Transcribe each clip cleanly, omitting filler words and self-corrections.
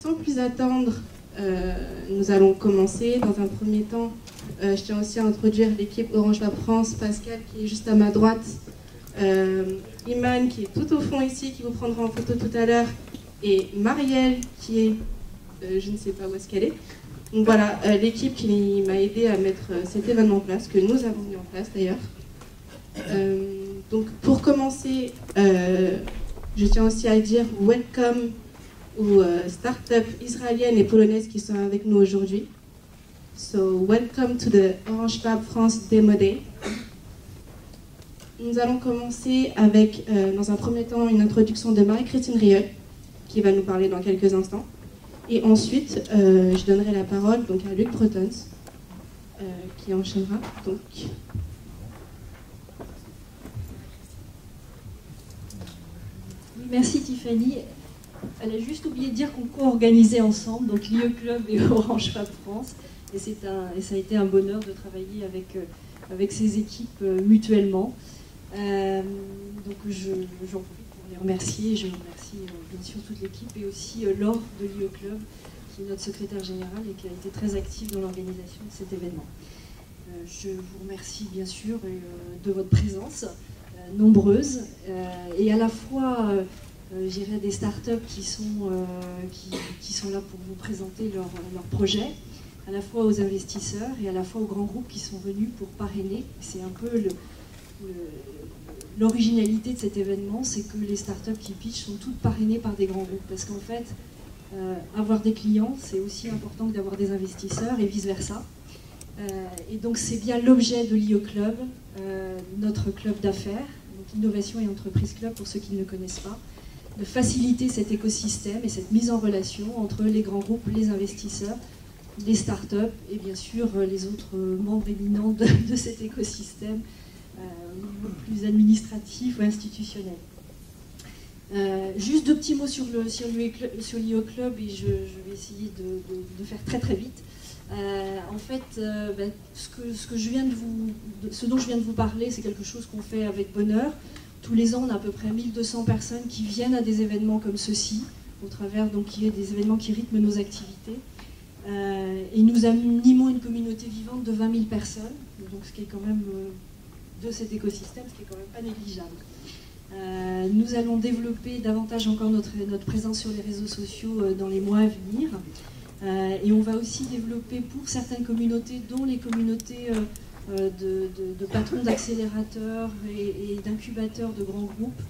sans plus attendre, nous allons commencer. Dans un premier temps, je tiens aussi à introduire l'équipe Orange Lab France, Pascal qui est juste à ma droite, Iman qui est tout au fond ici, qui vous prendra en photo tout à l'heure, et Marielle qui est, je ne sais pas où est-ce qu'elle est. Donc voilà, l'équipe qui m'a aidé à mettre cet événement en place, que nous avons mis en place d'ailleurs. Donc pour commencer, je tiens aussi à dire welcome aux startups israéliennes et polonaises qui sont avec nous aujourd'hui. So welcome to the Orange Lab France Demo Day. Nous allons commencer avec, dans un premier temps, une introduction de Marie-Christine Rieu, qui va nous parler dans quelques instants. Et ensuite, je donnerai la parole donc, à Luc Bretons, qui enchaînera. Donc. Merci Tiffany. Elle a juste oublié de dire qu'on co-organisait ensemble, donc l'IE Club et Orange Fab France. Et ça a été un bonheur de travailler avec ces équipes mutuellement. Donc j'en profite pour les remercier. Je remercie bien sûr toute l'équipe et aussi Laure de l'IE Club, qui est notre secrétaire générale et qui a été très active dans l'organisation de cet événement. Je vous remercie bien sûr de votre présence nombreuse et à la fois j'irai des startups qui sont là pour vous présenter leurs projets, à la fois aux investisseurs et à la fois aux grands groupes qui sont venus pour parrainer. C'est un peu l'originalité de cet événement, c'est que les startups qui pitchent sont toutes parrainées par des grands groupes, parce qu'en fait, avoir des clients, c'est aussi important que d'avoir des investisseurs et vice-versa. Et donc c'est bien l'objet de l'IE Club, notre club d'affaires, donc Innovation et Entreprise Club pour ceux qui ne le connaissent pas, de faciliter cet écosystème et cette mise en relation entre les grands groupes, les investisseurs, les startups et bien sûr les autres membres éminents de cet écosystème au niveau plus administratif ou institutionnel. Juste deux petits mots sur l'IE Club et je vais essayer de faire très très vite. En fait, ce dont je viens de vous parler, c'est quelque chose qu'on fait avec bonheur. Tous les ans, on a à peu près 1200 personnes qui viennent à des événements comme ceux-ci, au travers donc il y a des événements qui rythment nos activités. Et nous animons une communauté vivante de 20 000 personnes, donc ce qui est quand même de cet écosystème, ce qui est quand même pas négligeable. Nous allons développer davantage encore notre présence sur les réseaux sociaux dans les mois à venir. Et on va aussi développer pour certaines communautés, dont les communautés de patrons d'accélérateurs et d'incubateurs de grands groupes,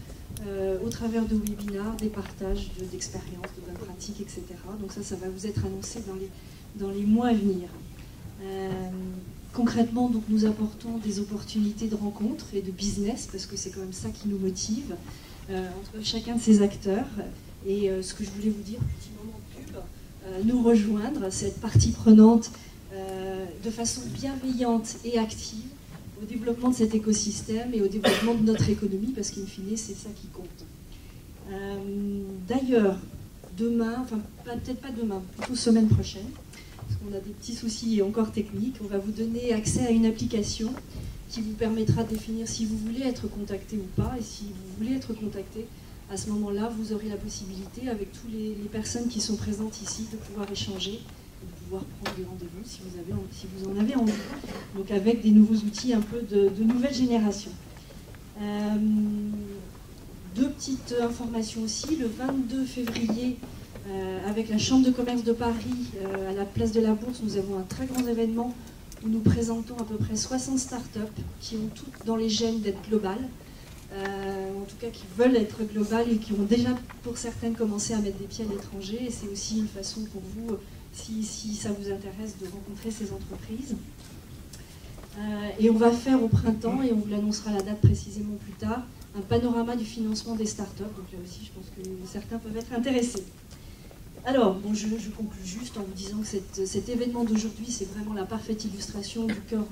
au travers de webinars, des partages d'expériences, de bonnes pratiques, etc. Donc ça va vous être annoncé dans les mois à venir. Concrètement, donc, nous apportons des opportunités de rencontres et de business, parce que c'est quand même ça qui nous motive, entre chacun de ces acteurs. Et ce que je voulais vous dire, petit moment de pub, nous rejoindre, cette partie prenante, de façon bienveillante et active au développement de cet écosystème et au développement de notre économie, parce qu'in fine, c'est ça qui compte. D'ailleurs, demain, enfin peut-être pas demain, plutôt semaine prochaine, parce qu'on a des petits soucis encore techniques, on va vous donner accès à une application qui vous permettra de définir si vous voulez être contacté ou pas, et si vous voulez être contacté, à ce moment-là, vous aurez la possibilité, avec toutes les personnes qui sont présentes ici, de pouvoir échanger, de pouvoir prendre des rendez-vous si vous en avez envie. Donc avec des nouveaux outils un peu de nouvelle génération. Deux petites informations aussi. Le 22 février, avec la Chambre de commerce de Paris, à la place de la Bourse, nous avons un très grand événement où nous présentons à peu près 60 startups qui ont toutes dans les gènes d'être globales. En tout cas qui veulent être globales et qui ont déjà pour certaines commencé à mettre des pieds à l'étranger, et c'est aussi une façon pour vous, si ça vous intéresse, de rencontrer ces entreprises. Et on va faire au printemps, et on vous l'annoncera la date précisément plus tard, un panorama du financement des startups, donc là aussi je pense que certains peuvent être intéressés. Alors, bon, je conclue juste en vous disant que cet événement d'aujourd'hui, c'est vraiment la parfaite illustration du cœur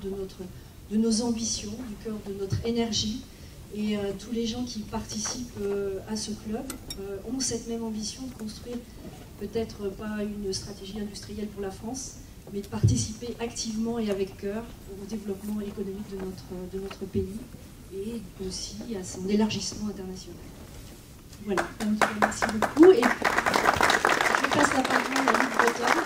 de nos ambitions, du cœur de notre énergie. Et tous les gens qui participent à ce club ont cette même ambition de construire peut-être pas une stratégie industrielle pour la France, mais de participer activement et avec cœur au développement économique de notre pays et aussi à son élargissement international. Voilà, donc, merci beaucoup. Et je passe la parole à Luc Breton.